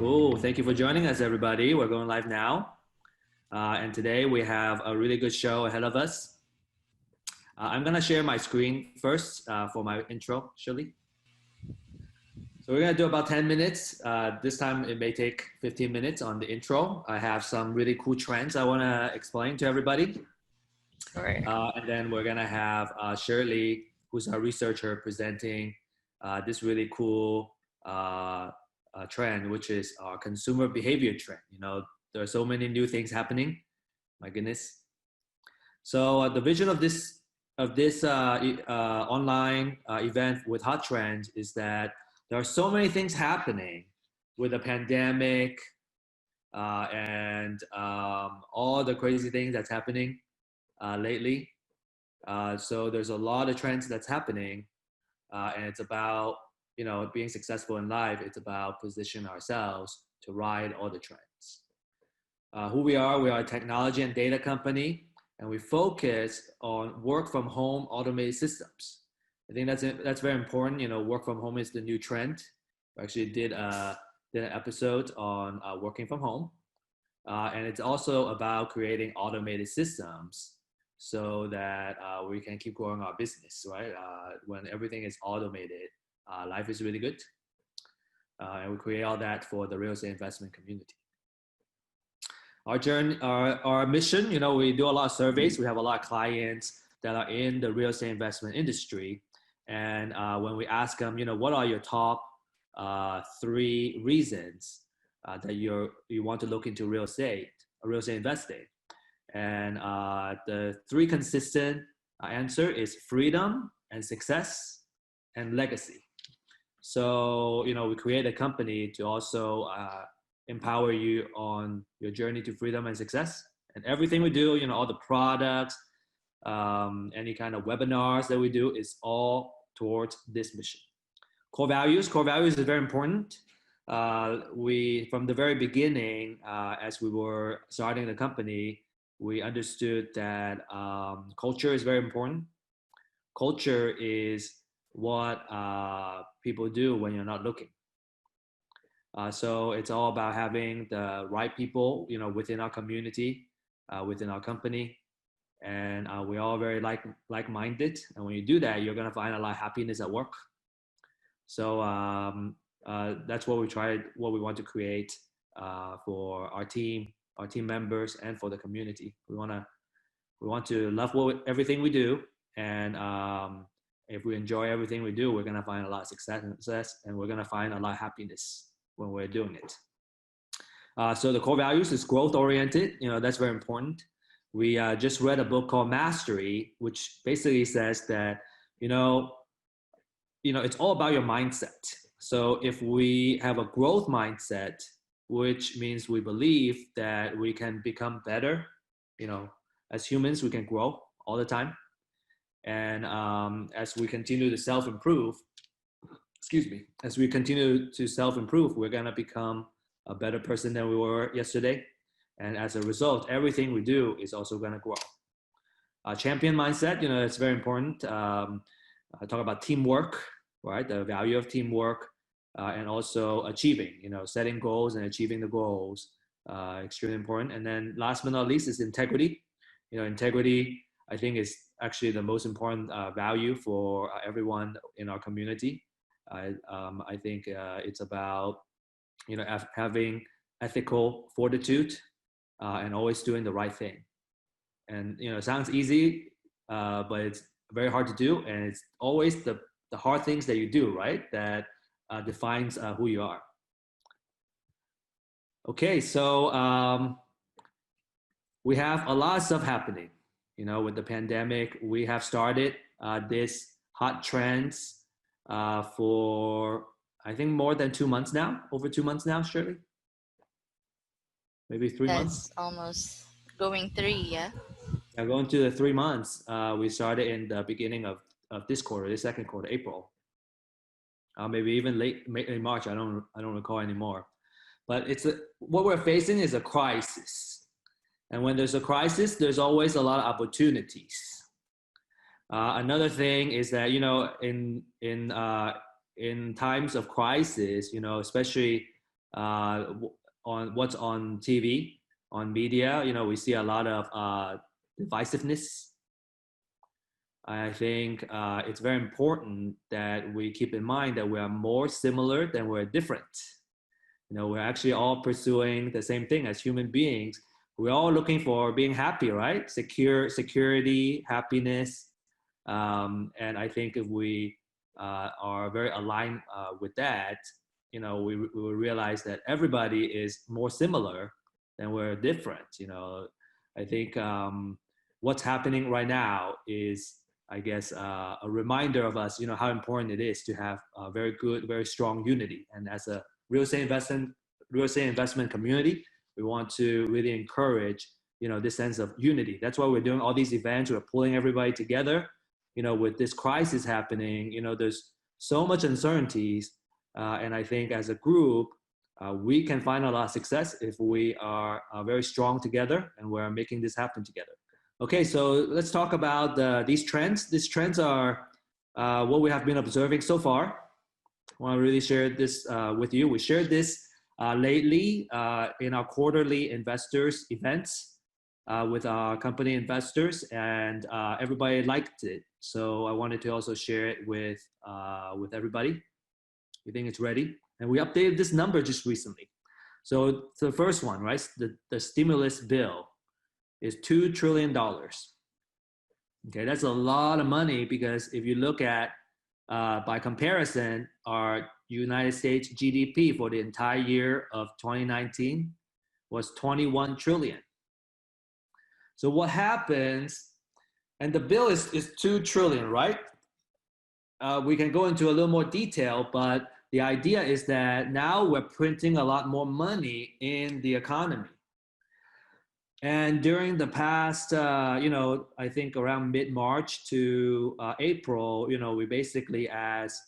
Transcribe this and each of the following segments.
Cool. Thank you for joining us, everybody. We're going live now. And today we have a really good show ahead of us. I'm going to share my screen first for my intro, Shirley. So we're going to do about 10 minutes. This time it may take 15 minutes on the intro. I have some really cool trends I want to explain to everybody. Sure. And then we're going to have Shirley, who's our researcher, presenting this really cool trend, which is our consumer behavior trend. You know, there are so many new things happening. My goodness. So the vision of this online event with Hot Trends is that there are so many things happening with the pandemic and all the crazy things that's happening lately. So there's a lot of trends that's happening, and it's about being successful in life. It's about positioning ourselves to ride all the trends. Who we are a technology and data company, and we focus on work from home automated systems. I think that's very important. You know, work from home is the new trend. We actually did an episode on working from home, and it's also about creating automated systems so that we can keep growing our business. Right? When everything is automated, life is really good, and we create all that for the real estate investment community. Our journey, our mission, we do a lot of surveys. We have a lot of clients that are in the real estate investment industry. And when we ask them, what are your top 3 reasons that you want to look into real estate investing? And the 3 consistent answer is freedom and success and legacy. So, we create a company to also empower you on your journey to freedom and success. And everything we do, all the products, any kind of webinars that we do is all towards this mission. Core values is very important. We, from the very beginning, as we were starting the company, we understood that culture is very important. Culture is what people do when you're not looking. So it's all about having the right people, within our community, within our company, and we're all very like-minded. And when you do that, you're gonna find a lot of happiness at work. So that's what we want to create for our team members, and for the community. We want to love everything we do, and if we enjoy everything we do, we're gonna find a lot of success, and we're gonna find a lot of happiness when we're doing it. So the core values is growth oriented. That's very important. We just read a book called Mastery, which basically says that, it's all about your mindset. So if we have a growth mindset, which means we believe that we can become better, as humans, we can grow all the time. And as we continue to self-improve, we're going to become a better person than we were yesterday. And as a result, everything we do is also going to grow. Champion mindset, it's very important. I talk about teamwork, right? The value of teamwork, and also achieving, setting goals and achieving the goals, extremely important. And then last but not least is integrity. Integrity, I think, is actually the most important value for everyone in our community. I think it's about, having ethical fortitude and always doing the right thing. And, it sounds easy, but it's very hard to do. And it's always the hard things that you do, right, that defines who you are. Okay, so we have a lot of stuff happening. With the pandemic, we have started this Hot Trends for, I think, more than 2 months now, over 2 months now, Shirley? Maybe 3 months? That's almost going 3, yeah? Yeah, going to the 3 months. We started in the beginning of this quarter, the second quarter, April. Maybe even late March, I don't recall anymore. But what we're facing is a crisis. And when there's a crisis, there's always a lot of opportunities. Another thing is that, in times of crisis, especially on what's on TV, on media. We see a lot of divisiveness. I think it's very important that we keep in mind that we are more similar than we're different. We're actually all pursuing the same thing as human beings. We're all looking for being happy, right? Security, happiness. And I think if we are very aligned with that, we will realize that everybody is more similar than we're different. I think what's happening right now is, I guess, a reminder of us, how important it is to have a very good, very strong unity. And as a real estate investment community, we want to really encourage, this sense of unity. That's why we're doing all these events. We're pulling everybody together. With this crisis happening, there's so much uncertainties. And I think as a group, we can find a lot of success if we are very strong together and we're making this happen together. Okay, so let's talk about these trends. These trends are what we have been observing so far. I want to really share this with you. We shared this lately in our quarterly investors events with our company investors, and everybody liked it. So I wanted to also share it with everybody. We think it's ready, and we updated this number just recently. So the first one, right? The stimulus bill is $2 trillion. Okay, that's a lot of money, because if you look at, by comparison, our United States GDP for the entire year of 2019 was 21 trillion. So what happens, and the bill is 2 trillion, right? We can go into a little more detail, but the idea is that now we're printing a lot more money in the economy. And during the past, I think around mid-March to April, we basically, as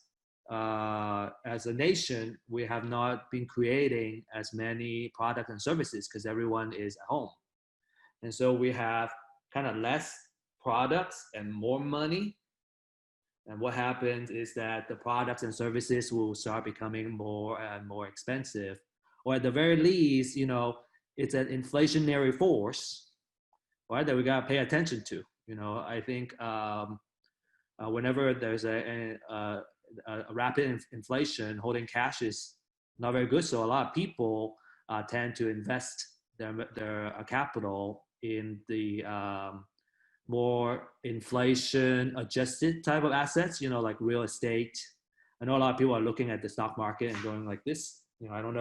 a nation, we have not been creating as many products and services because everyone is at home. And so we have kind of less products and more money. And what happens is that the products and services will start becoming more and more expensive. Or at the very least, it's an inflationary force, right, that we got to pay attention to. I think whenever there's a rapid inflation, holding cash is not very good. So a lot of people tend to invest their capital in the more inflation adjusted type of assets, like real estate. I know a lot of people are looking at the stock market and going like this. I don't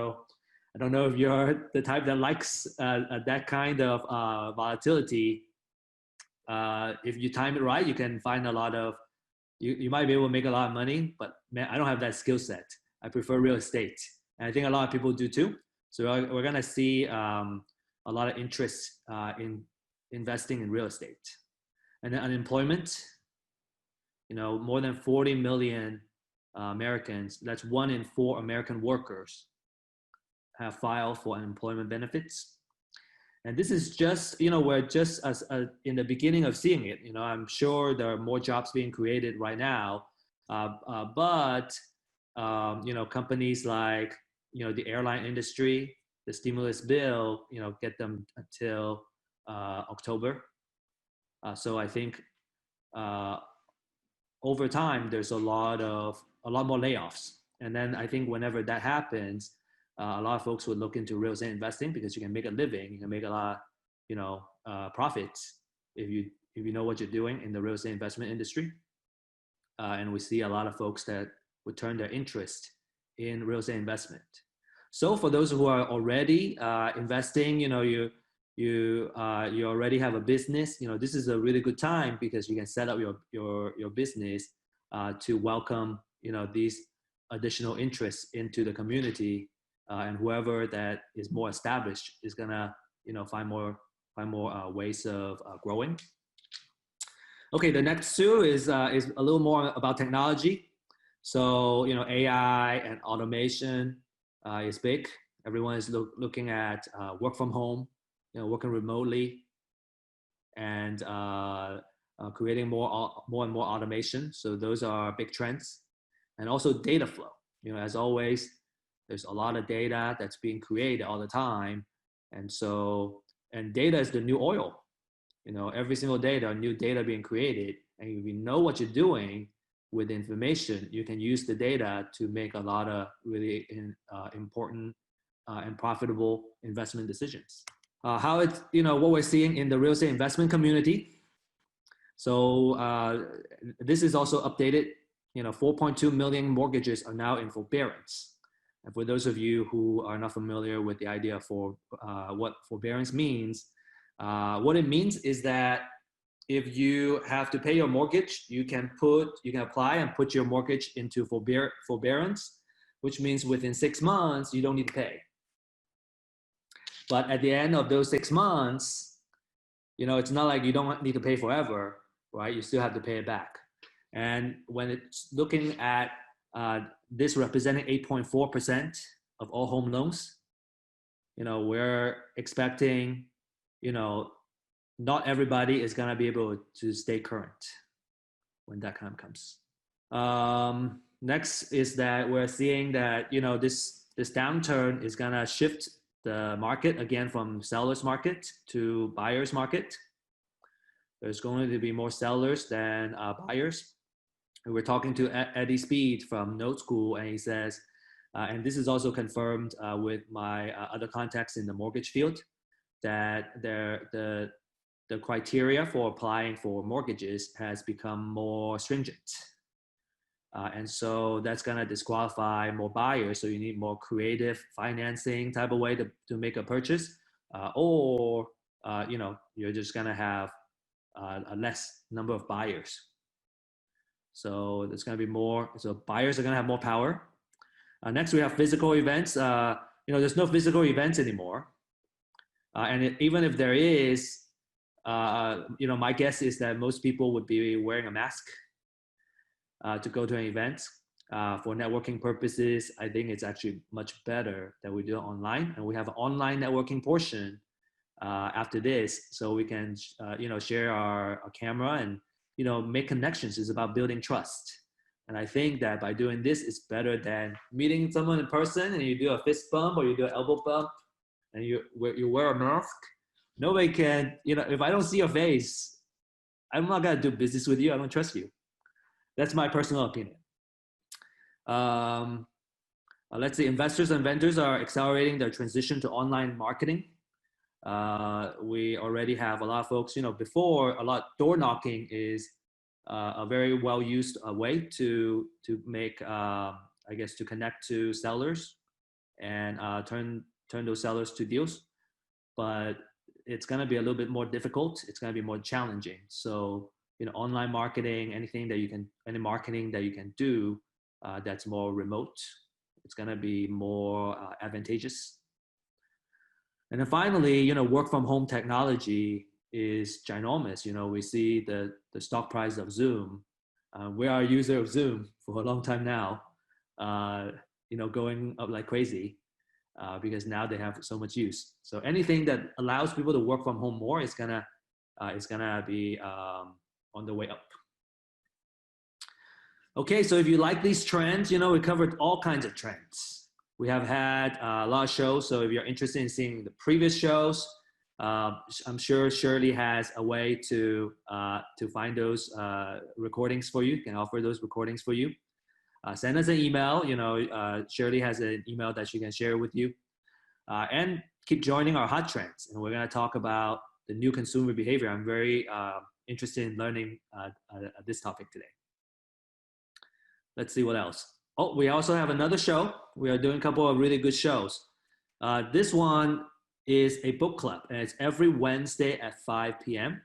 know if you're the type that likes that kind of volatility. If you time it right, you can find a lot of, you might be able to make a lot of money, but man, I don't have that skill set. I prefer real estate. And I think a lot of people do too. So we're going to see a lot of interest in investing in real estate. And then unemployment, more than 40 million Americans, that's 1 in 4 American workers, have filed for unemployment benefits. And this is just, we're just in the beginning of seeing it. I'm sure there are more jobs being created right now, but companies like, the airline industry, the stimulus bill, get them until October. So I think over time, there's a lot more layoffs. And then I think whenever that happens, a lot of folks would look into real estate investing, because you can make a living, you can make a lot, profits if you know what you're doing in the real estate investment industry. And we see a lot of folks that would turn their interest in real estate investment. So for those who are already investing, you already have a business, this is a really good time, because you can set up your business to welcome, these additional interests into the community. And whoever that is more established is gonna, find more ways of growing. Okay, the next two is a little more about technology. So AI and automation is big. Everyone is looking at work from home, working remotely, and creating more and more automation. So those are big trends, and also data flow. As always, There's a lot of data that's being created all the time. And so, and data is the new oil. You know, every single day there are new data being created. And if you know what you're doing with information, you can use the data to make a lot of really important and profitable investment decisions. How it's, you know, what we're seeing in the real estate investment community. So this is also updated. You know, 4.2 million mortgages are now in forbearance. And for those of you who are not familiar with the idea for what forbearance means, what it means is that if you have to pay your mortgage, you can apply and put your mortgage into forbearance, which means within 6 months, you don't need to pay. But at the end of those 6 months, you know, it's not like you don't need to pay forever, right? You still have to pay it back. And when it's looking at this representing 8.4% of all home loans, you know, we're expecting, you know, not everybody is going to be able to stay current when that time comes. Next is that we're seeing that, you know, this downturn is going to shift the market again from seller's market to buyer's market. There's going to be more sellers than buyers. And we're talking to Eddie Speed from Note School, and he says, and this is also confirmed with my other contacts in the mortgage field, that the criteria for applying for mortgages has become more stringent. And so that's going to disqualify more buyers. So you need more creative financing type of way to make a purchase, or you know, you're just going to have a less number of buyers. So there's going to be more. So buyers are going to have more power. Next, we have physical events. You know, there's no physical events anymore. And even if there is, you know, my guess is that most people would be wearing a mask to go to an event. For networking purposes, I think it's actually much better that we do it online. And we have an online networking portion after this, so we can, you know, share our camera and, you know, make connections. It's about building trust. And I think that by doing this, it's better than meeting someone in person and you do a fist bump or you do an elbow bump and you wear a mask. Nobody can, you know, if I don't see your face, I'm not gonna do business with you. I don't trust you. That's my personal opinion. Let's see, investors and vendors are accelerating their transition to online marketing. We already have a lot of folks, you know, before a lot door knocking is a very well used way to make, I guess, to connect to sellers and turn those sellers to deals. But it's going to be a little bit more difficult. It's going to be more challenging. So, you know, online marketing, any marketing that you can do that's more remote, it's going to be more advantageous. And then finally, you know, work from home technology is ginormous. You know, we see the stock price of Zoom. We are a user of Zoom for a long time now, you know, going up like crazy because now they have so much use. So anything that allows people to work from home more is gonna be on the way up. Okay, so if you like these trends, you know, we covered all kinds of trends. We have had a lot of shows, so if you're interested in seeing the previous shows, I'm sure Shirley has a way to find those recordings for you, can offer those recordings for you. Send us an email, you know, Shirley has an email that she can share with you. And keep joining our hot trends. And we're gonna talk about the new consumer behavior. I'm very interested in learning this topic today. Let's see what else. Oh, we also have another show. We are doing a couple of really good shows. This one is a book club, and it's every Wednesday at 5 p.m.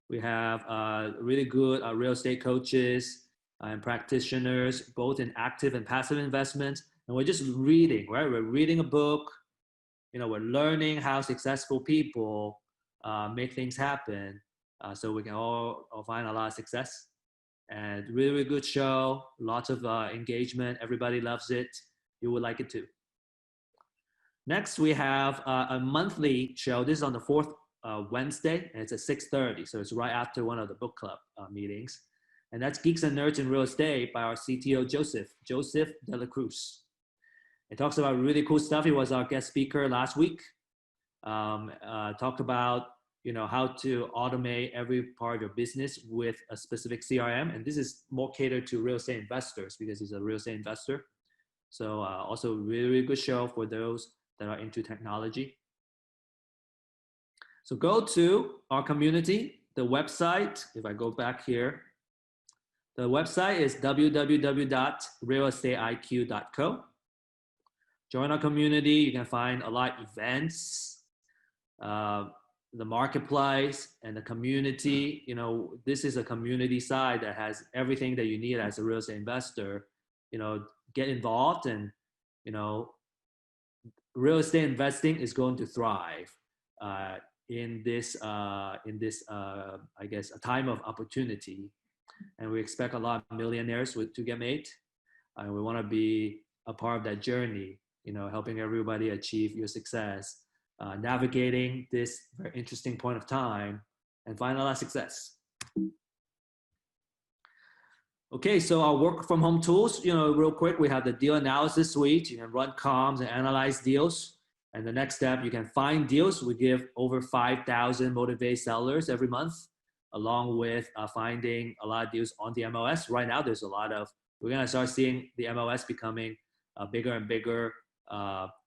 We have really good real estate coaches and practitioners, both in active and passive investments. And we're just reading, right? We're reading a book. You know, we're learning how successful people make things happen, so we can all find a lot of success. And really, really good show. Lots of engagement. Everybody loves it. You would like it too. Next, we have a monthly show. This is on the fourth Wednesday, and it's at 6:30. So it's right after one of the book club meetings. And that's Geeks and Nerds in Real Estate by our CTO, Joseph De La Cruz. It talks about really cool stuff. He was our guest speaker last week. Talked about how to automate every part of your business with a specific CRM, and this is more catered to real estate investors because he's a real estate investor. So also really, really good show for those that are into technology. So go to our community, the website. If I go back here, the website is www.realestateiq.co. Join our community. You can find a lot of events, the marketplace, and the community. This is a community side that has everything that you need as a real estate investor. Get involved, and real estate investing is going to thrive in this I guess a time of opportunity, and we expect a lot of millionaires to get made, and we want to be a part of that journey, helping everybody achieve your success, navigating this very interesting point of time and find a lot of success. Okay, so our work from home tools, real quick, we have the deal analysis suite. You can run comms and analyze deals. And the next step, you can find deals. We give over 5,000 motivated sellers every month, along with finding a lot of deals on the MLS. Right now, we're going to start seeing the MLS becoming a bigger and bigger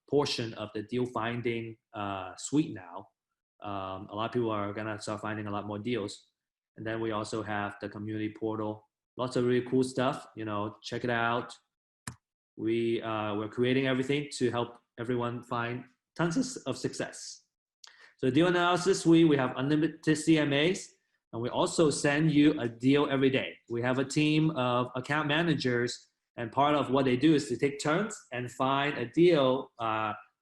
portion of the deal finding suite now. A lot of people are going to start finding a lot more deals. And then we also have the community portal. Lots of really cool stuff, check it out. We're creating everything to help everyone find tons of success. So deal analysis suite, we have unlimited CMAs, and we also send you a deal every day. We have a team of account managers, and part of what they do is to take turns and find a deal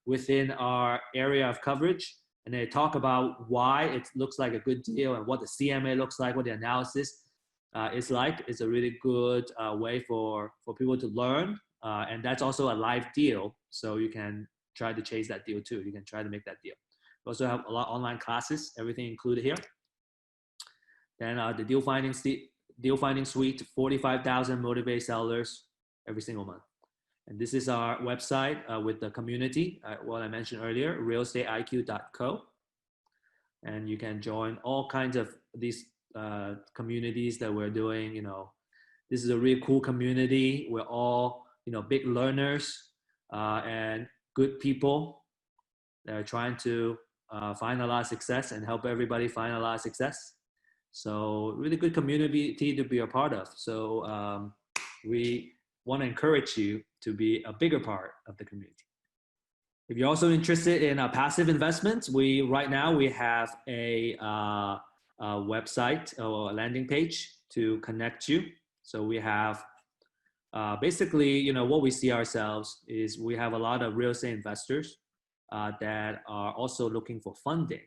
within our area of coverage. And they talk about why it looks like a good deal and what the CMA looks like, what the analysis is like. It's a really good way for people to learn. And that's also a live deal. So you can try to chase that deal too. You can try to make that deal. We also have a lot of online classes, everything included here. Then the deal finding suite, 45,000 motivated sellers every single month. And this is our website with the community, what I mentioned earlier, realestateiq.co. And you can join all kinds of these communities that we're doing. This is a really cool community. We're all, big learners and good people that are trying to find a lot of success and help everybody find a lot of success. So really good community to be a part of. So we want to encourage you to be a bigger part of the community. If you're also interested in passive investments, right now we have a website or a landing page to connect you. So we have basically, what we see ourselves is we have a lot of real estate investors that are also looking for funding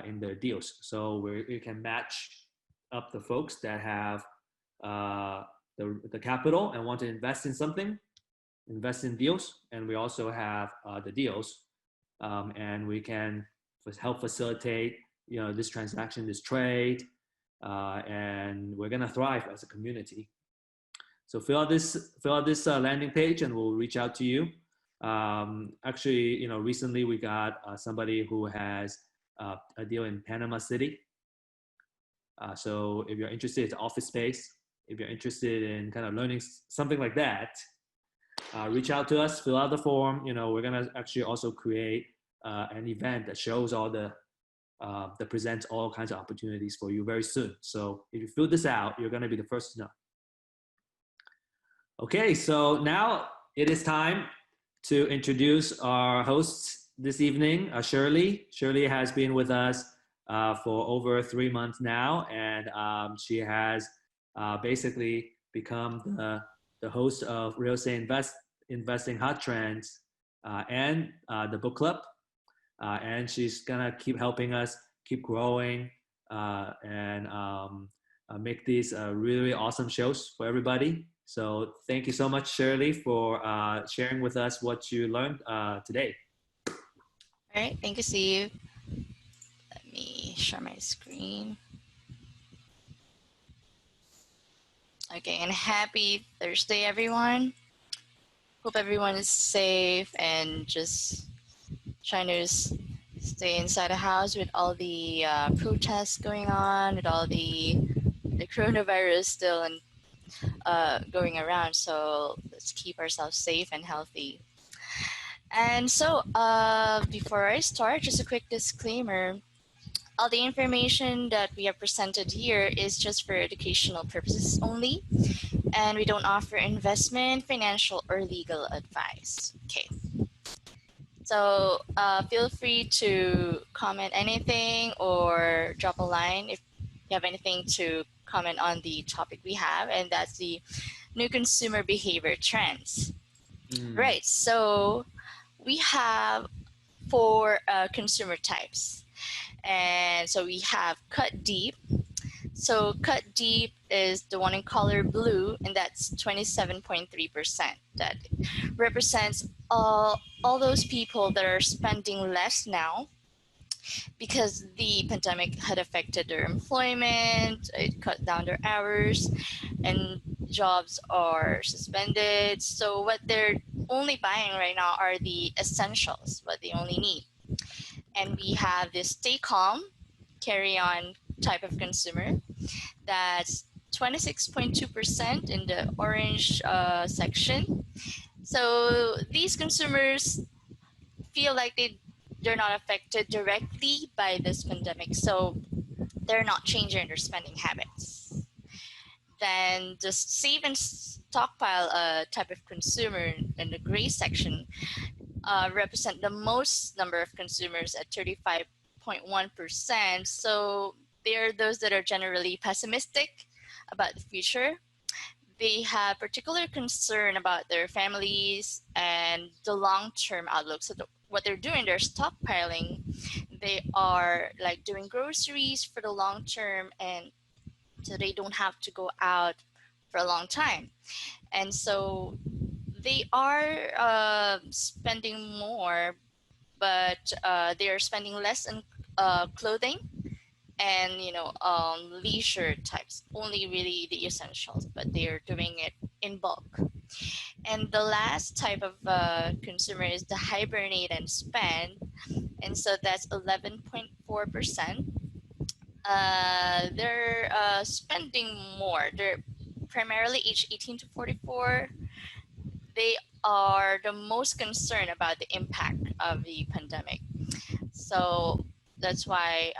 in their deals. So we can match up the folks that have the capital and want to invest in something, invest in deals, and we also have the deals, and we can help facilitate this transaction, this trade, and we're gonna thrive as a community. So fill out this landing page, and we'll reach out to you. Actually, recently we got somebody who has a deal in Panama City. So if you're interested, it's office space. If you're interested in kind of learning something like that, reach out to us, fill out the form. We're gonna actually also create an event that shows all that presents all kinds of opportunities for you very soon. So if you fill this out, you're gonna be the first to know. Okay, so now it is time to introduce our hosts this evening, Shirley. Shirley has been with us for over 3 months now, and she has basically become the host of Real Estate Investing Hot Trends and the book club. And she's gonna keep helping us keep growing and make these really awesome shows for everybody. So thank you so much, Shirley, for sharing with us what you learned today. All right, thank you, Steve. Let me share my screen. Okay, and happy Thursday, everyone. Hope everyone is safe and just trying to stay inside the house with all the protests going on, with all the coronavirus still and going around. So let's keep ourselves safe and healthy. And so before I start, just a quick disclaimer. All the information that we have presented here is just for educational purposes only, and we don't offer investment, financial, or legal advice. Okay. So feel free to comment anything or drop a line if you have anything to comment on the topic we have, and that's the new consumer behavior trends. Right. So we have four consumer types. And so we have cut deep. So cut deep is the one in color blue, and that's 27.3%. That represents all those people that are spending less now because the pandemic had affected their employment, it cut down their hours, and jobs are suspended. So what they're only buying right now are the essentials, what they only need. And we have this stay calm, carry on type of consumer. That's 26.2% in the orange section. So these consumers feel like they're not affected directly by this pandemic, so they're not changing their spending habits. Then the save and stockpile type of consumer in the gray section represent the most number of consumers at 35.1%. So they are those that are generally pessimistic about the future. They have particular concern about their families and the long-term outlook. So what they're doing, they're stockpiling. They are like doing groceries for the long term, and so they don't have to go out for a long time. And so they are spending more, but they are spending less on clothing and leisure types, only really the essentials, but they are doing it in bulk. And the last type of consumer is the hibernate and spend, and so that's 11.4%. They're spending more. They're primarily age 18 to 44. They are the most concerned about the impact of the pandemic. So that's why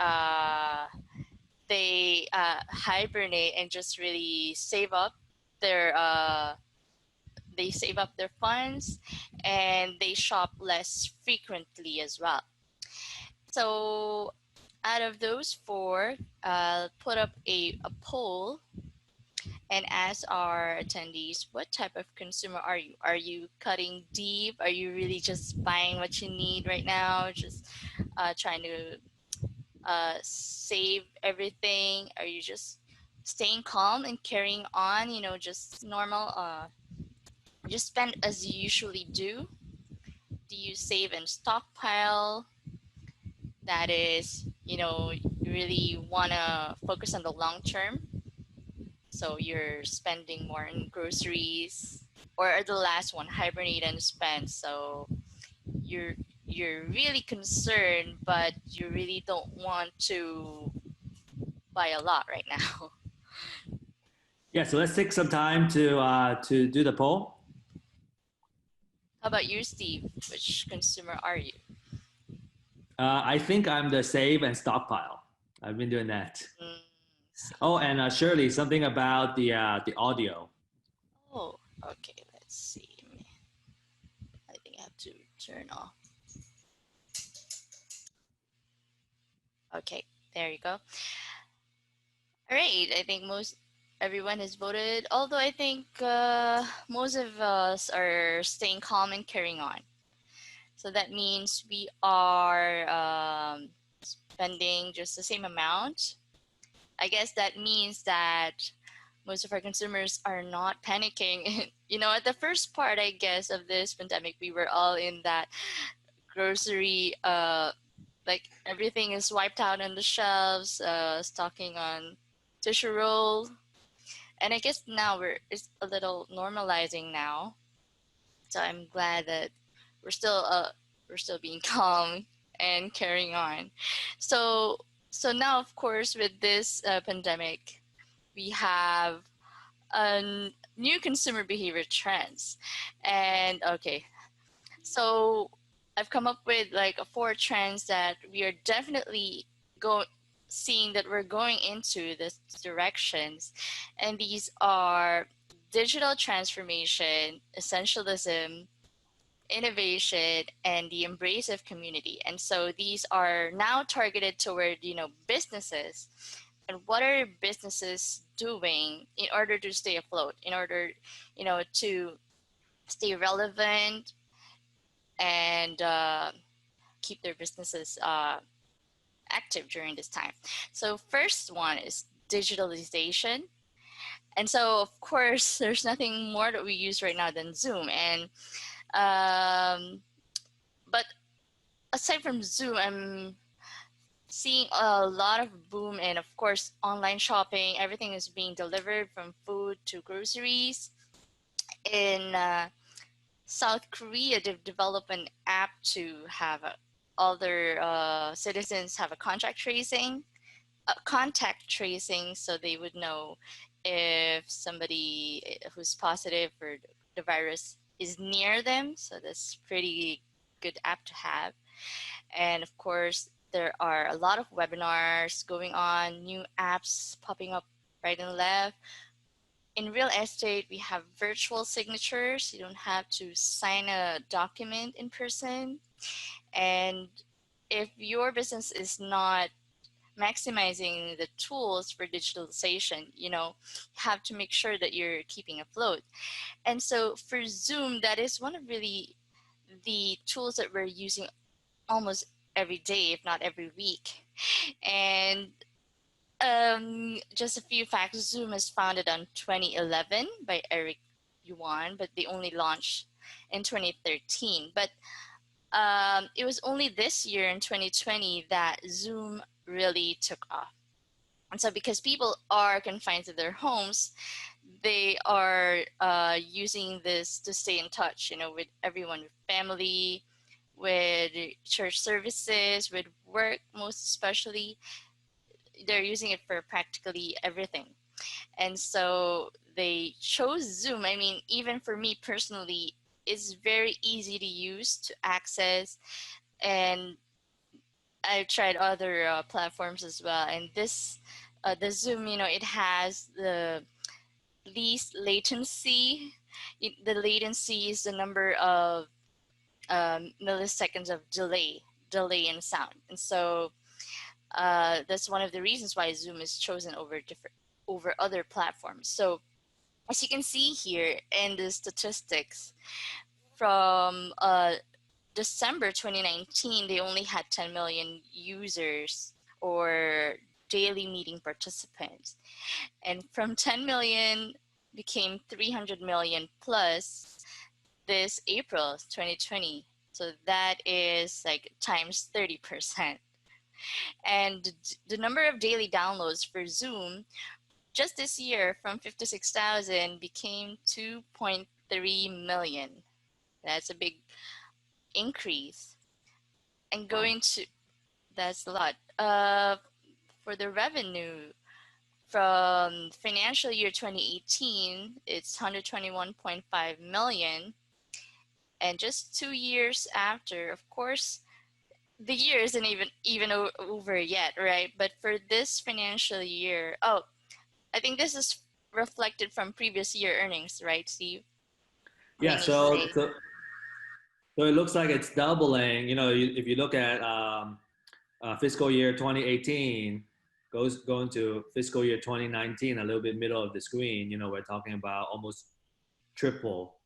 they hibernate and just really save up their funds, and they shop less frequently as well. So out of those four, put up a poll and ask our attendees, what type of consumer are you? Are you cutting deep? Are you really just buying what you need right now? Just trying to save everything? Are you just staying calm and carrying on, just normal, just spend as you usually do? Do you save and stockpile? That is, you really want to focus on the long term. So you're spending more on groceries, or the last one, hibernate and spend. So you're really concerned, but you really don't want to buy a lot right now. Yeah, so let's take some time to do the poll. How about you, Steve? Which consumer are you? I think I'm the save and stockpile. I've been doing that. Oh, and Shirley, something about the audio. Oh, okay. Let's see. I think I have to turn off. Okay, there you go. All right. I think everyone has voted. Although I think most of us are staying calm and carrying on. So that means we are spending just the same amount. I guess that means that most of our consumers are not panicking. At the first part, I guess, of this pandemic, we were all in that grocery, like everything is wiped out on the shelves, stocking on tissue roll. And I guess now it's a little normalizing now. So I'm glad that we're still uh we're still being calm and carrying on. So so now, of course, with this pandemic, we have new consumer behavior trends, and okay, so I've come up with like four trends that we are definitely going seeing that we're going into this directions, and these are digital transformation, essentialism, innovation, and the embrace of community. And so these are now targeted toward, businesses. And what are businesses doing in order to stay afloat, in order, to stay relevant and keep their businesses active during this time. So first one is digitalization. And so of course, there's nothing more that we use right now than Zoom. And but aside from Zoom, I'm seeing a lot of boom in, of course, online shopping. Everything is being delivered from food to groceries. In South Korea, they've developed an app to have all their citizens have a contact tracing, so they would know if somebody who's positive for the virus is near them. So that's pretty good app to have. And of course, there are a lot of webinars going on, new apps popping up right and left. In real estate, we have virtual signatures. You don't have to sign a document in person. And if your business is not maximizing the tools for digitalization, you have to make sure that you're keeping afloat. And so for Zoom, that is one of really the tools that we're using almost every day, if not every week. And just a few facts. Zoom is founded on 2011 by Eric Yuan, but they only launched in 2013. But it was only this year in 2020 that Zoom really took off. And so because people are confined to their homes, they are using this to stay in touch, with everyone, with family, with church services, with work, most especially. They're using it for practically everything. And so they chose Zoom. I mean, even for me personally, it's very easy to use, to access, and I've tried other platforms as well. And the Zoom, it has the least latency. The latency is the number of milliseconds of delay in sound. And so that's one of the reasons why Zoom is chosen over other platforms. So as you can see here in the statistics from December 2019, they only had 10 million users or daily meeting participants. And from 10 million became 300 million plus this April 2020. So that is like times 30%. And the number of daily downloads for Zoom just this year from 56,000 became 2.3 million. That's a big increase. And that's a lot. For the revenue from financial year 2018, it's 121.5 million. And just 2 years after, of course, the year isn't even over yet, right? But for this financial year, I think this is reflected from previous year earnings, right, Steve? Yeah, so it looks like it's doubling. If you look at fiscal year 2018 going to fiscal year 2019, a little bit middle of the screen, we're talking about almost triple.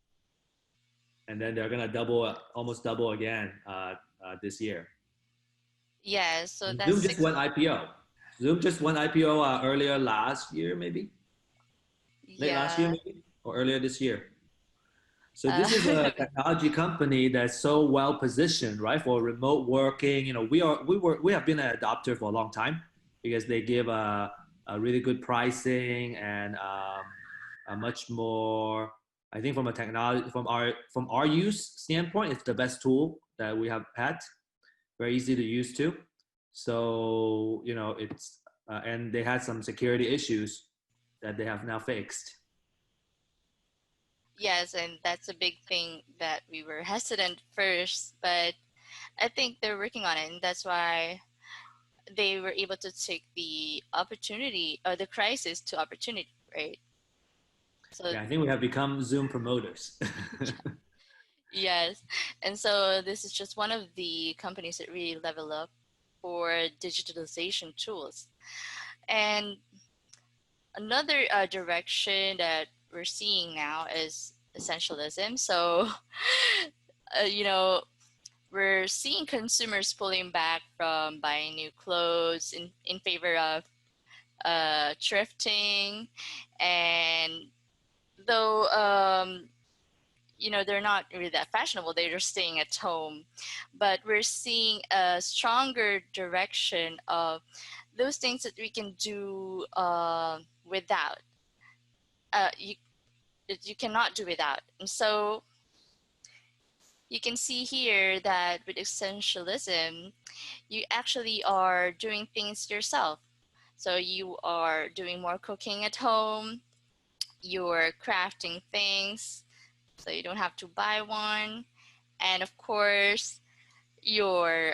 And then they're going to almost double again this year. Yeah, so And that's Zoom just went IPO. Zoom just went IPO earlier last year, maybe? Late last year, maybe? Or earlier this year. So this is a technology company that's so well positioned, right, for remote working. We have been an adopter for a long time because they give a really good pricing and a much more I think from a technology, from our use standpoint, it's the best tool that we have had. Very easy to use too. So it's and they had some security issues that they have now fixed. Yes, and that's a big thing that we were hesitant first, but I think they're working on it, and that's why they were able to take the opportunity or the crisis to opportunity, right? So Yeah, I think we have become Zoom promoters. yes, and so this is just one of the companies that really level up for digitalization tools. And another direction that we're seeing now is essentialism. So, you know, we're seeing consumers pulling back from buying new clothes in favor of thrifting. And though, they're not really that fashionable, they're just staying at home. But we're seeing a stronger direction of those things that we can do without. Uh, you, you cannot do without. And so you can see here that with essentialism, you actually are doing things yourself. So you are doing more cooking at home, you're crafting things, so you don't have to buy one. And of course, you're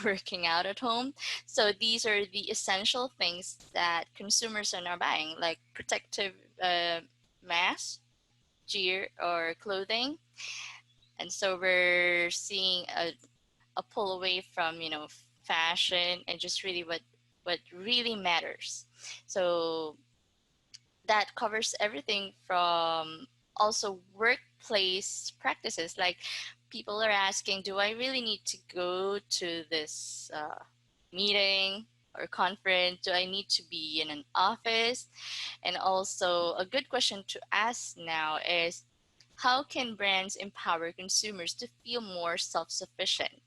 working out at home. So these are the essential things that consumers are now buying, like protective masks, gear, or clothing. And so we're seeing a pull away from fashion and just really what really matters. So that covers everything from also workplace practices, like people are asking, do I really need to go to this meeting or conference? Do I need to be in an office? And also a good question to ask now is, how can brands empower consumers to feel more self-sufficient?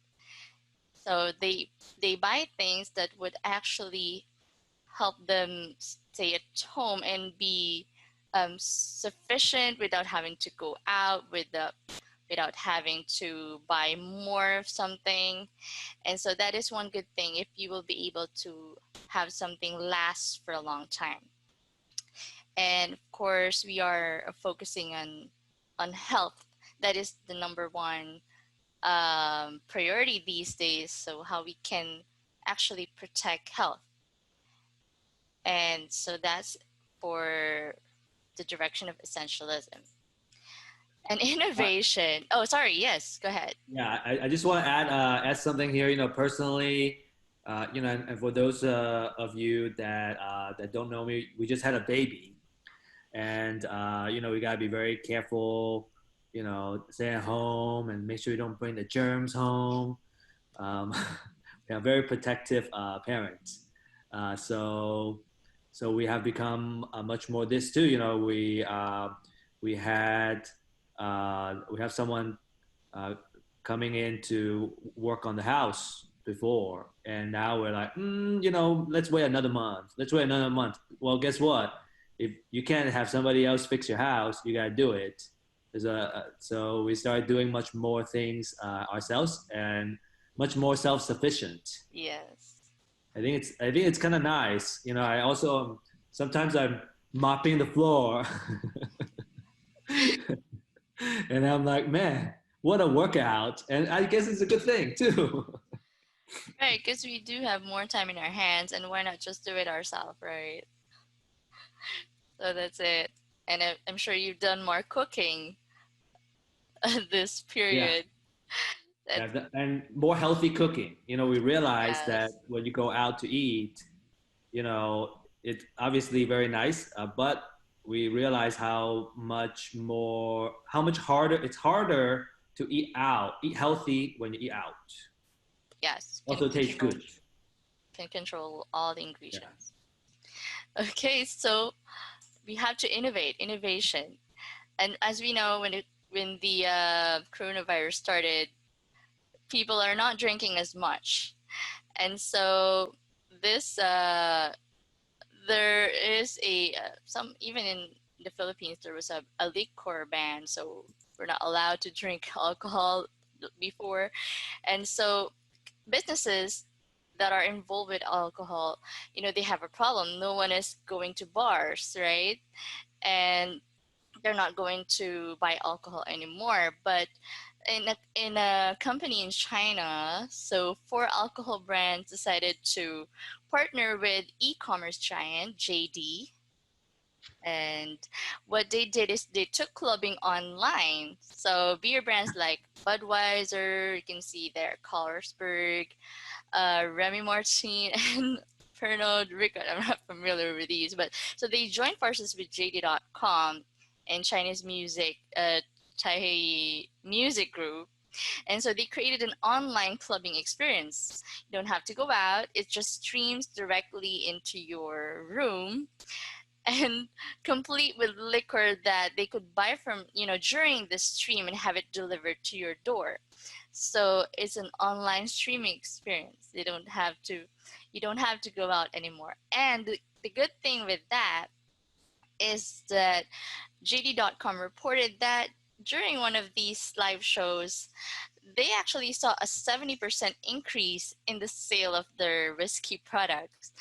So they buy things that would actually help them stay at home and be sufficient without having to go out without having to buy more of something. And so that is one good thing, if you will be able to have something last for a long time. And of course, we are focusing on health. That is the number one priority these days. So how we can actually protect health. And so that's for the direction of essentialism and Uh, innovation. Oh, sorry. Yes, go ahead. yeah, I just want to add something here. Personally, and for those of you that don't know me, we just had a baby, and we gotta be very careful. Stay at home and make sure you don't bring the germs home. Um, we are very protective parents. So we have become much more this too. We had we have someone uh, coming in to work on the house before, and now we're like, let's wait another month. Let's wait another month. Well, guess what? If you can't have somebody else fix your house, you gotta do it. So we started doing much more things ourselves and much more self-sufficient. Yes. I think it's kind of nice. I also sometimes I'm mopping the floor, and I'm like, man, what a workout! And I guess it's a good thing too. Right, because we do have more time in our hands, and why not just do it ourselves, right? So that's it. And I'm sure you've done more cooking this Yeah, period. That yeah, and more healthy cooking. We realize that yes, when you go out to eat, it's obviously very nice, but we realize how much harder it's harder to eat healthy when you eat out. yes, Also tastes good. can control all the Yeah. ingredients. Okay, so we have to innovation. And as we know, when the coronavirus started, people are not drinking as much, and so this there is a some even in the Philippines there was a liquor ban, so we're not allowed to drink alcohol before. And so businesses that are involved with alcohol, they have a problem. No one is going to bars, right? And they're not going to buy alcohol anymore. But in a company in China, so four alcohol brands decided to partner with e-commerce giant JD. And what they did is they took clubbing online. So beer brands like Budweiser, you can see there, Carlsberg, Remy Martin, and Pernod Ricard. I'm not familiar with these, but so they joined forces with JD.com and Chinese music, Taihei Music Group. And so they created an online clubbing experience. You don't have to go out. It just streams directly into your room and complete with liquor that they could buy from, during the stream and have it delivered to your door. So it's an online streaming experience. You don't have to go out anymore. And the good thing with that is that JD.com reported that during one of these live shows, they actually saw a 70% increase in the sale of their whiskey products.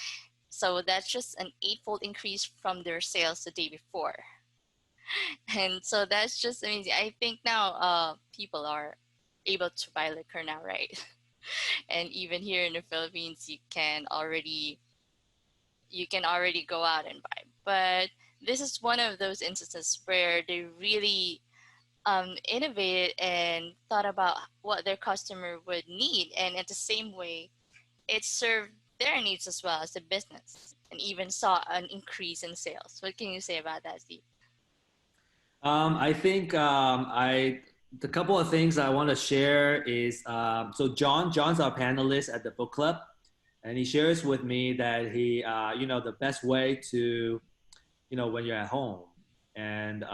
So that's just an eightfold increase from their sales the day before. And so that's just amazing. I think now people are able to buy liquor now, right? And even here in the Philippines, you can already go out and buy. But this is one of those instances where they really innovated and thought about what their customer would need, and at the same way, it served their needs as well as a business, and even saw an increase in sales. What can you say about that, Steve? I think the couple of things I want to share is so John's our panelist at the book club, and he shares with me that the best way to when you're at home and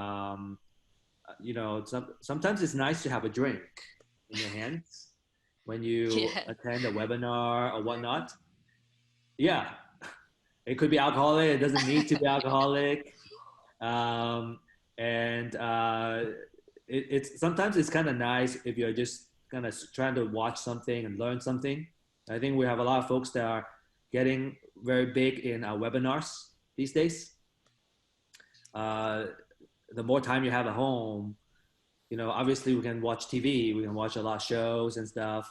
sometimes it's nice to have a drink in your hands when you Yeah. attend a webinar or whatnot. Yeah, it could be alcoholic. It doesn't need to be alcoholic. Um, and it's sometimes it's kind of nice if you're just kind of trying to watch something and learn something. I think we have a lot of folks that are getting very big in our webinars these days. Uh, the more time you have at home, obviously we can watch TV, we can watch a lot of shows and stuff.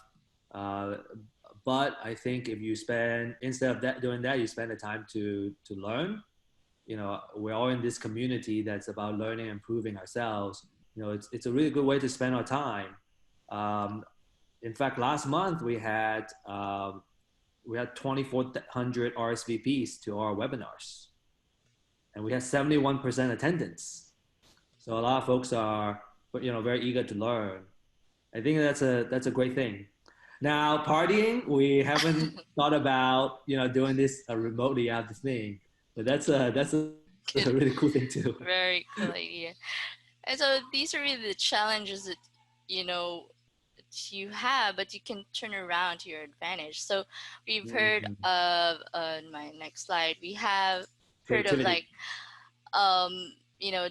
Uh, but I think if you spend instead of doing that, you spend the time to learn. We're all in this community that's about learning and improving ourselves. It's a really good way to spend our time. Um, in fact, last month we had 2,400 RSVPs to our webinars, and we had 71% attendance. So a lot of folks are very eager to learn. I think that's a great thing. Now partying, we haven't thought about doing this remotely out the thing, but that's a Good. really cool thing too. Very cool idea. And so these are really the challenges that you know that you have, but you can turn around to your advantage. So we've heard Mhm. of my next slide. We have heard of Creativity. like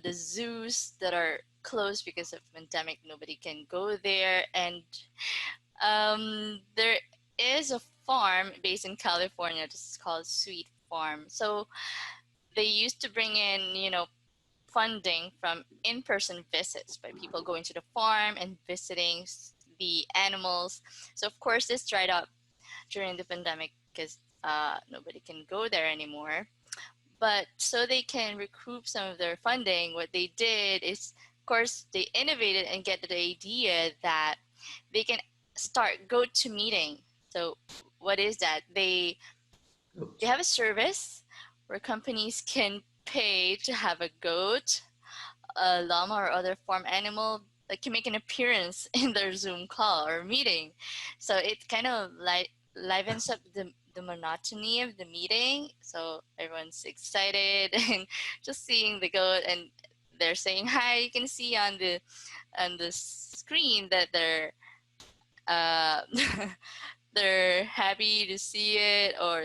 the zoos that are closed because of pandemic. Nobody can go there, and there is a farm based in California. This is called Sweet Farm. So they used to bring in funding from in-person visits by people going to the farm and visiting the animals. So of course this dried up during the pandemic because nobody can go there anymore. But so they can recoup some of their funding, what they did is, of course, they innovated and get the idea that they can start GoToMeeting. So what is that? They have a service where companies can pay to have a goat, a llama, or other farm animal that can make an appearance in their Zoom call or meeting. So it kind of like livens up the monotony of the meeting. So everyone's excited and just seeing the goat, and they're saying hi. You can see on the screen that uh, they're happy to see it, or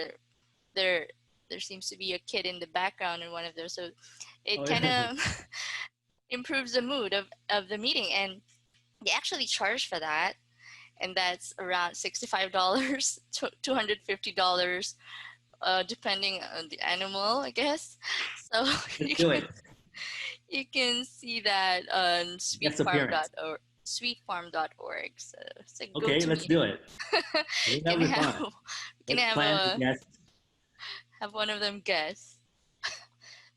they're there seems to be a kid in the background in one of those. So it Oh kind yeah. of improves the mood of the meeting. And they actually charge for that. And that's around $65 to $250, depending on the animal, I guess. So Let's you do can it. you can see that on Guest appearance. sweetfarm.org. So it's a Okay, go-to let's do meeting. it. I think You that'll can be have fun. you can Let's plan the guest. have one of them guess.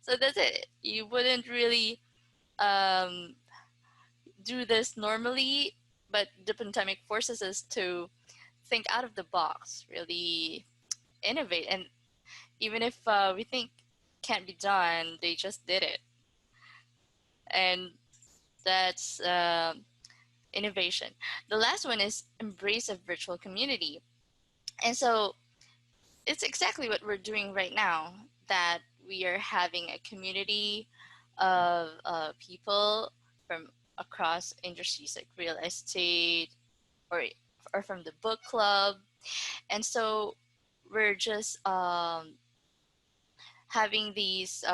So that's it. You wouldn't really um, do this normally, but the pandemic forces us to think out of the box, really innovate. And even if we think can't be done, they just did it. And that's innovation. The last one is embrace a virtual community. And so it's exactly what we're doing right now, that we are having a community of people from across industries like real estate or from the book club. And so we're just having these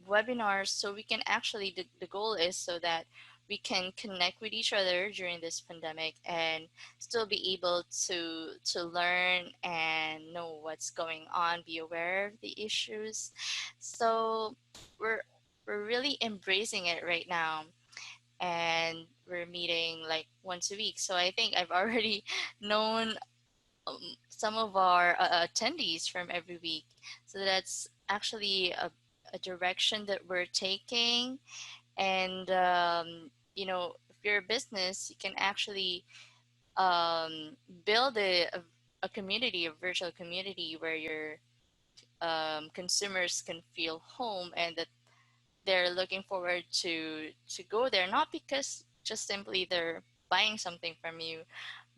webinars, so we can actually the goal is so that we can connect with each other during this pandemic and still be able to learn and know what's going on, be aware of the issues. So we're we're really embracing it right now, and we're meeting like once a week. So I think I've already known some of our attendees from every week. So that's actually a direction that we're taking. And, if you're a business, you can actually build a community, a virtual community where your consumers can feel home and that they're looking forward to go there, not because just simply they're buying something from you,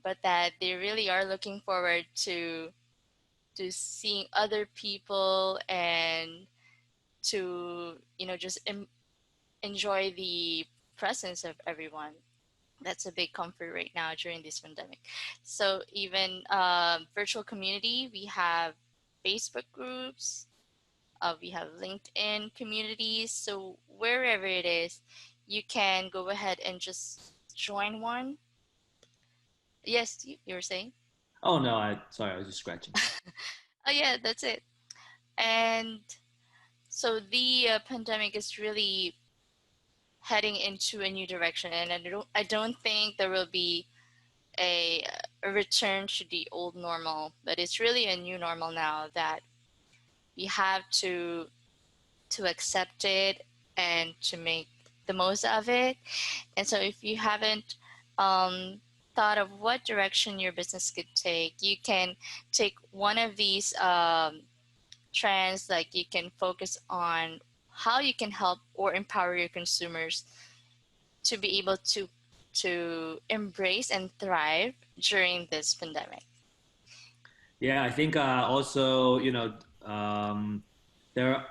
but that they really are looking forward to seeing other people and to just enjoy the presence of everyone. That's a big comfort right now during this pandemic. So even virtual community, we have Facebook groups, we have LinkedIn communities. So wherever it is, you can go ahead and just join one. Yes, you were saying. Oh no, sorry, I was just scratching. Oh yeah, that's it. And so the pandemic is really heading into a new direction, and I don't think there will be a, a return to the old normal, but it's really a new normal now that we have to accept it and to make the most of it. And so if you haven't thought of what direction your business could take, you can take one of these trends. Like you can focus on how you can help or empower your consumers to be able to embrace and thrive during this pandemic. Yeah, I think also, there,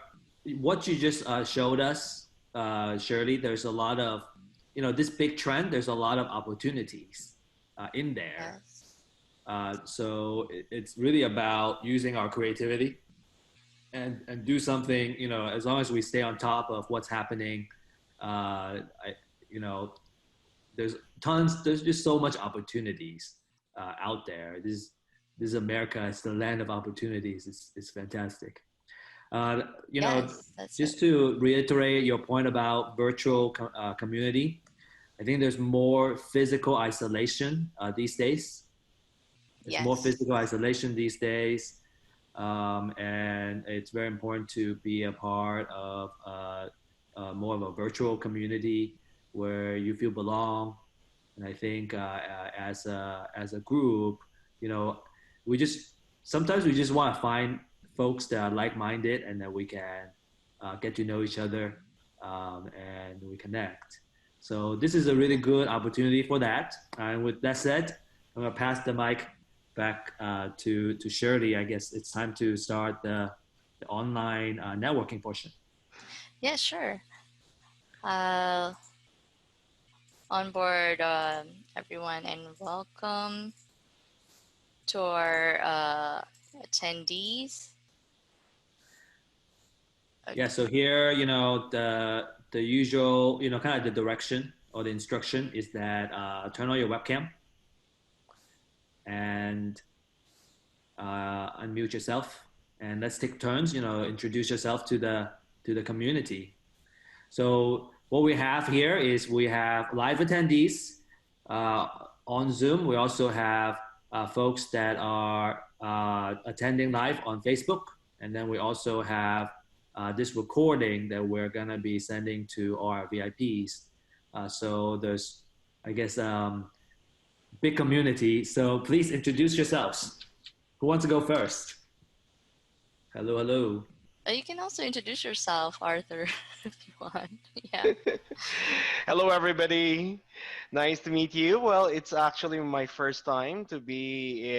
what you just showed us, Shirley, there's a lot of, this big trend, there's a lot of opportunities in there. Yes. So it's really about using our creativity and do something, as long as we stay on top of what's happening. You know, there's just so much opportunities out there. This America. It's the land of opportunities. It's fantastic. Uh, you know, Yes, that's it. just to reiterate your point about virtual community, I think there's more physical isolation these days. There's more Yes. physical isolation these days, and it's very important to be a part of more of a virtual community where you feel belong. And I think as a group, you know, we just sometimes we just want to find folks that are like-minded and that we can get to know each other, and we connect. So this is a really good opportunity for that. And with that said, I'm gonna pass the mic back to Shirley. I guess it's time to start the online networking portion. Yeah, sure. Uh, on board, everyone, and welcome to our attendees. Yeah, so here, the usual, kind of the direction or the instruction is that turn on your webcam and unmute yourself, and let's take turns, introduce yourself to the community. So what we have here is we have live attendees on Zoom. We also have folks that are attending live on Facebook. And then we also have this recording that we're going to be sending to our VIPs. So there's, I guess, big community. So please introduce yourselves. Who wants to go first? Hello, hello. You can also introduce yourself, Arthur, if you want. Yeah. Hello, everybody. Nice to meet you. Well, it's actually my first time to be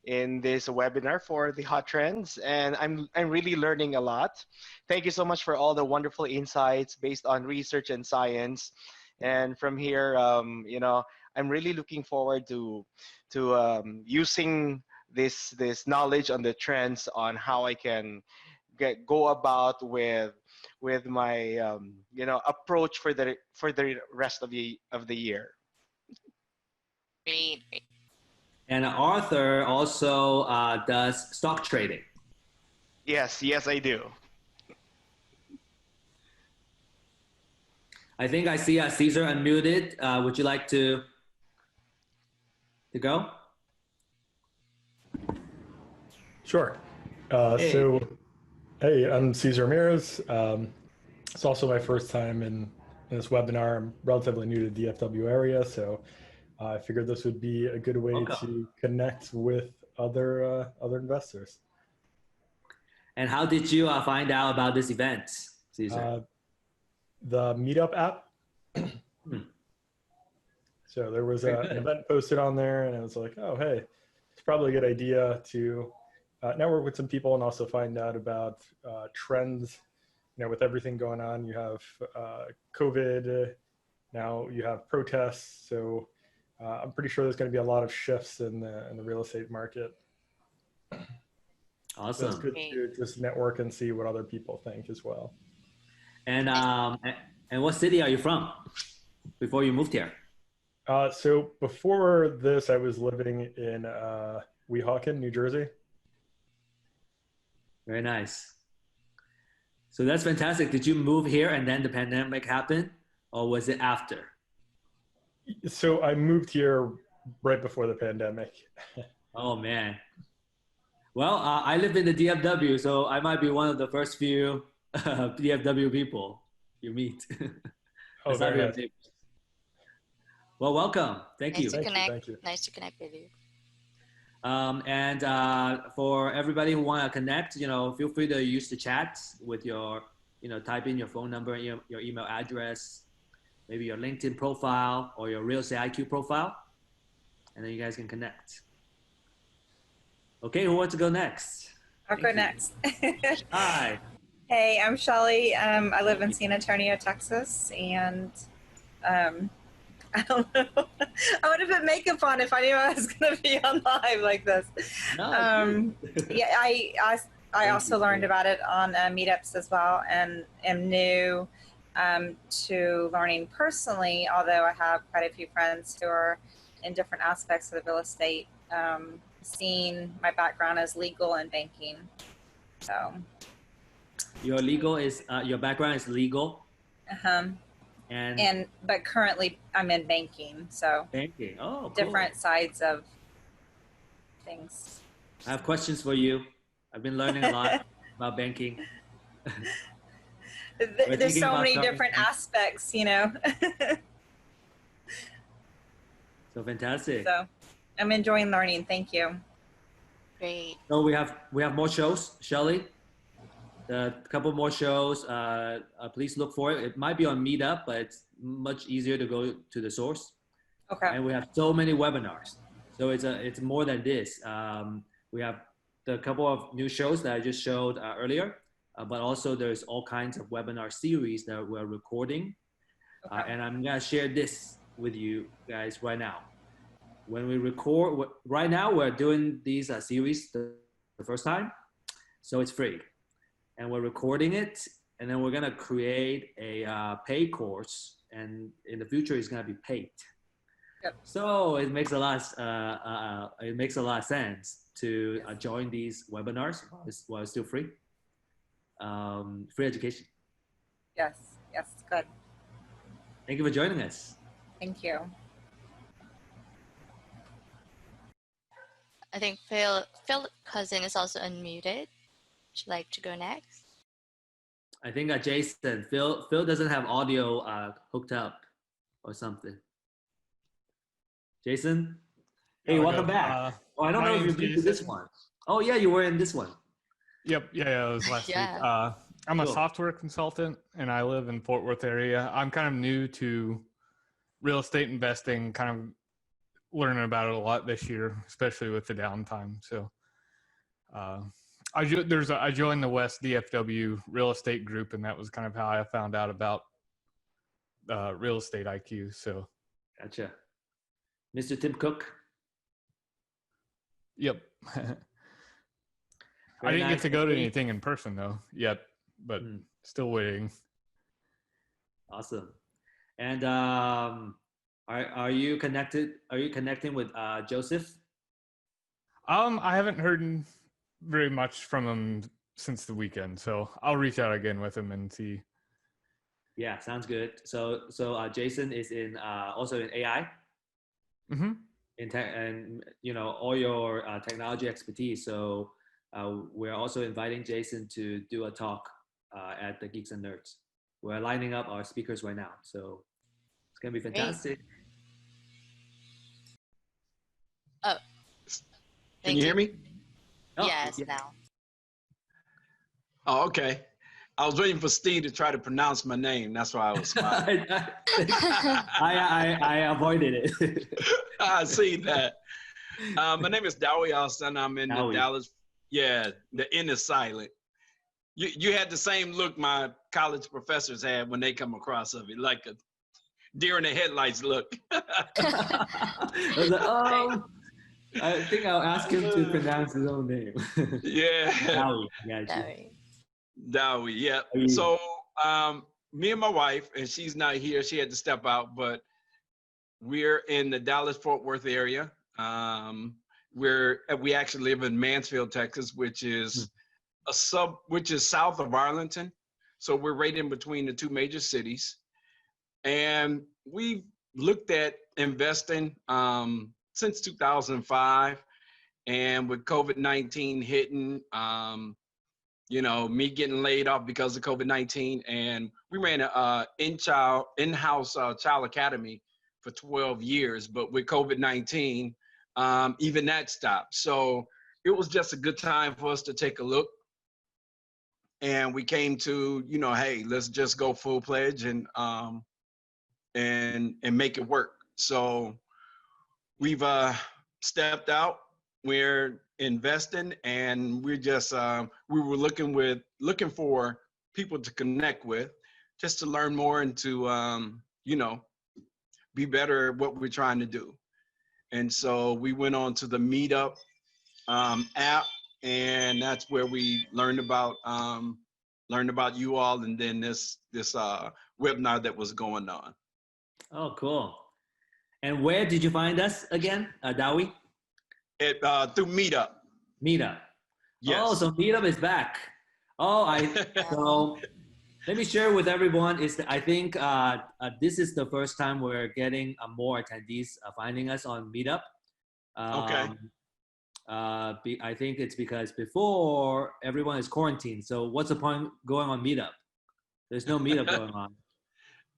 in this webinar for the hot trends, and I'm really learning a lot. Thank you so much for all the wonderful insights based on research and science. And from here, I'm really looking forward to using this knowledge on the trends on how I can go about with my approach for the rest of the year. Great, great. And Arthur also does stock trading. Yes, I do. I think I see Caesar unmuted. Would you like to go? Sure. Hey. So, hey, I'm Cesar Ramirez. It's also my first time in this webinar. I'm relatively new to the DFW area, so I figured this would be a good way to connect with other investors. And how did you find out about this event, Caesar? The Meetup app. So there was an event posted on there, and I was like, oh, hey, it's probably a good idea to network with some people and also find out about trends. With everything going on, you have COVID, now you have protests. So I'm pretty sure there's going to be a lot of shifts in the real estate market. Awesome. So it's good to just network and see what other people think as well. And what city are you from before you moved here? So before this, I was living in Weehawken, New Jersey. Very nice. So that's fantastic. Did you move here and then the pandemic happened, or was it after? So I moved here right before the pandemic. Oh, man. Well, I live in the DFW, so I might be one of the first few DFW people you meet. Oh, very nice. Well, welcome. Thank you. Thank you. Nice to connect with you. And for everybody who want to connect, feel free to use the chat with your, type in your phone number, your email address, maybe your LinkedIn profile or your Real Estate IQ profile, and then you guys can connect. Okay, who wants to go next? I'll go next. Hi. Hey, I'm Shelly. I live in San Antonio, Texas, and I don't know. I would have put makeup on if I knew I was going to be on live like this. No, yeah, I also learned about it on meetups as well, and am new to learning personally, although I have quite a few friends who are in different aspects of the real estate scene. My background is legal and banking. So your background is legal. But currently I'm in banking, so banking. Oh, cool. Different sides of things. I have questions for you. I've been learning a lot about banking. There's so many different aspects, So fantastic. So I'm enjoying learning. Thank you. Great. So we have more shows, Shelly. A couple more shows. Please look for it. It might be on Meetup, but it's much easier to go to the source. Okay. And we have so many webinars. So it's more than this. We have the couple of new shows that I just showed earlier, but also there's all kinds of webinar series that we're recording. Okay. And I'm gonna share this with you guys right now. When we record, right now we're doing these series the first time, so it's free. and we're recording it, and then we're gonna create a paid course, and in the future it's gonna be paid. Yep. So it makes a lot of sense to join these webinars while it's still free. Free education. Yes, good. Thank you for joining us. Thank you. I think Phil Cousin is also unmuted. Would you like to go next? I think Jason, Phil doesn't have audio hooked up or something. Jason? Hey, welcome back. I don't know if you've been to this one. Oh yeah, you were in this one. Yep. Yeah, it was last week. I'm a software consultant and I live in Fort Worth area. I'm kind of new to real estate investing, kind of learning about it a lot this year, especially with the downtime. So I joined the West DFW real estate group, and that was kind of how I found out about real estate IQ. So gotcha. Mr. Tim Cook. Yep. I didn't get to go to anything in person though yet, but still waiting. Awesome. And are you connected? Are you connecting with Joseph? I haven't heard very much from him since the weekend, so I'll reach out again with him and see. Yeah, sounds good. So Jason is in also in AI. Mm-hmm. In tech, and all your technology expertise. So we're also inviting Jason to do a talk at the Geeks and Nerds. We're lining up our speakers right now, so it's gonna be fantastic. Oh, can you hear me? Oh, yes, yeah. now. Oh, okay. I was waiting for Steve to try to pronounce my name. That's why I was smiling. I avoided it. I see that. My name is Dowie Austin. I'm in the Dallas. Yeah, the N is silent. You had the same look my college professors had when they come across of it, like a deer in the headlights look. I was like, I think I'll ask him to pronounce his own name. Yeah. Dowie. Yeah. Dowie, yeah. So me and my wife, and she's not here, she had to step out, but we're in the Dallas-Fort Worth area. We actually live in Mansfield, Texas, which is south of Arlington. So we're right in between the two major cities. And we've looked at investing since 2005. And with COVID-19 hitting, me getting laid off because of COVID-19, and we ran a in-house child academy for 12 years, but with COVID-19, even that stopped. So it was just a good time for us to take a look. And we came to, hey, let's just go full pledge and make it work. So we've stepped out. We're investing, and we're just we were looking for people to connect with, just to learn more and to be better at what we're trying to do. And so we went on to the Meetup app, and that's where we learned about you all, and then this webinar that was going on. Oh, cool. And where did you find us again, Dowie? Through Meetup. Meetup. Yes. Oh, so Meetup is back. So let me share with everyone I think this is the first time we're getting more attendees finding us on Meetup. Okay. I think it's because before everyone is quarantined. So what's the point going on Meetup? There's no Meetup going on.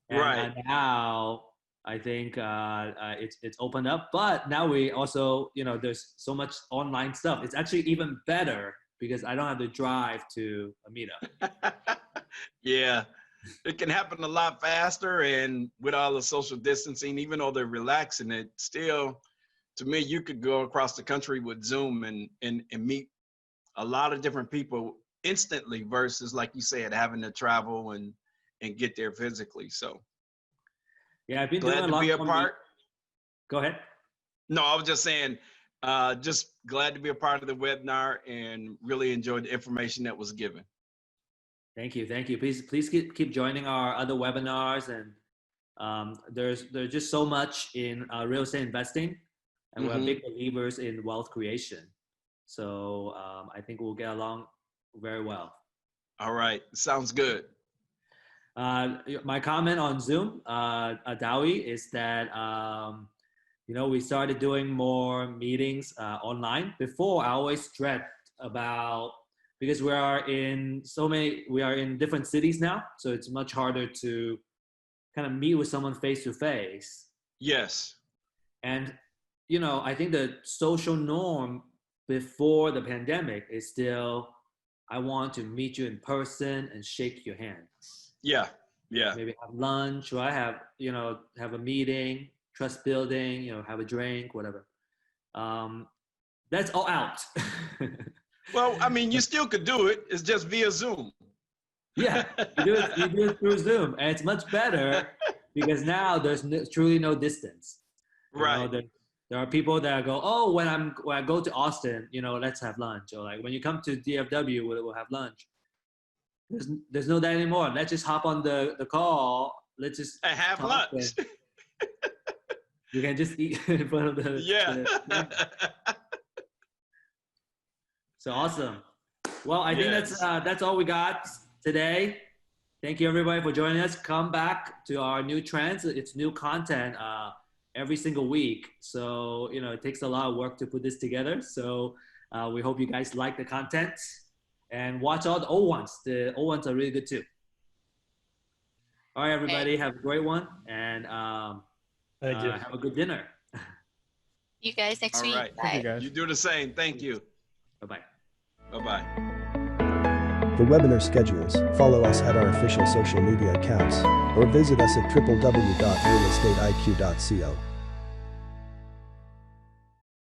And, right. Now I think it's opened up, but now we also, there's so much online stuff. It's actually even better because I don't have to drive to a Meetup. Yeah, it can happen a lot faster, and with all the social distancing, even though they're relaxing it, still, to me, you could go across the country with Zoom and meet a lot of different people instantly versus, like you said, having to travel and get there physically. So. Yeah, I've been glad doing to be a part. Go ahead. No, I was just saying, just glad to be a part of the webinar and really enjoyed the information that was given. Thank you. Please keep joining our other webinars, and there's just so much in real estate investing, and we're big believers in wealth creation. So I think we'll get along very well. All right, sounds good. My comment on Zoom, Dowie, is that we started doing more meetings online. Before, I always dread about, because we are in different cities now, so it's much harder to kind of meet with someone face to face. Yes. And I think the social norm before the pandemic is still, I want to meet you in person and shake your hand. Yeah. Maybe have lunch, or have a meeting, trust building, have a drink, whatever. That's all out. Well, I mean, you still could do it. It's just via Zoom. Yeah, you do it through Zoom, and it's much better because now there's truly no distance. Right. There are people that go, oh, when I go to Austin, let's have lunch, or like when you come to DFW, we'll have lunch. There's no that anymore. Let's just hop on the call. Let's just have lunch. You can just eat in front of the. Yeah. So awesome. Well, I think that's all we got today. Thank you everybody for joining us. Come back to our new trends. It's new content every single week. So, it takes a lot of work to put this together. So we hope you guys like the content, and watch all the old ones. The old ones are really good too. All right, everybody, have a great one, and thank you. Have a good dinner. You guys next week. All right. Bye. Thank you, guys. You do the same. Thank you. Bye-bye. Bye-bye. For webinar schedules, follow us at our official social media accounts, or visit us at www.realestateiq.co.